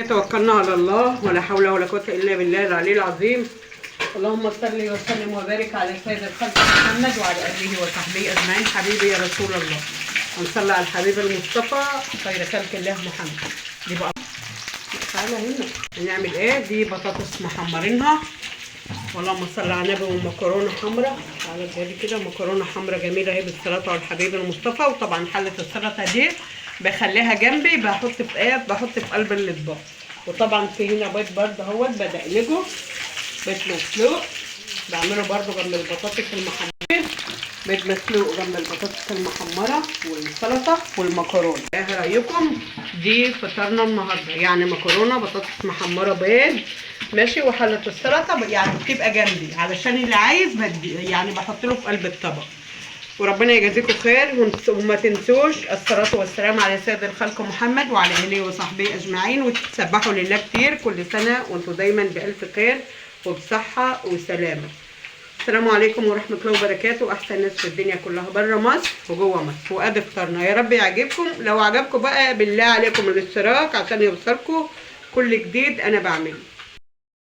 توكلنا على الله ولا حول ولا قوة إلا بالله العلي العظيم. اللهم صل وسلم وبارك على سيد الخلق محمد وعلى آله وصحبه أجمعين. حبيبي يا رسول الله، ونصلي على الحبيب المصطفى خير خلق الله محمد. دي بقى تعالى هنا هنعمل ايه؟ دي بطاطس محمرينها، اللهم صل على النبي، ومكرونه حمراء. تعالى جايبي كده مكرونه حمراء جميله اهي بالسلطه والحبيب المصطفى. وطبعا حله السلطه دي بخليها جنبي، بحط في ايه؟ بحط في قلب الاطباق. وطبعا في هنا بيض برده اهوت بدقلجه، بيض مسلوق بعمله برده جنب البطاطس المحمره، بيض مسلوق جنب البطاطس المحمره والسلطه والمكرونه. ايه رايكم؟ دي فطارنا النهارده، يعني مكرونه بطاطس محمره بيض ماشي، وحله السلطه يعني بتبقى جنبي علشان اللي عايز بدي يعني بحط له في قلب الطبق. وربنا يجازيكم خير، وما تنسوش الصلاه والسلام على سيد الخلق محمد وعلى اله وصحبه اجمعين، وتسبحوا لله كتير. كل سنه وانتم دايما بالف خير وبصحه وسلامه. السلام عليكم ورحمه الله وبركاته. احسن ناس في الدنيا كلها بره مصر وجوه مصر. وادي فطارنا، يا رب يعجبكم. لو عجبكم بقى بالله عليكم الاشتراك عشان يوصلكم كل جديد انا بعمله.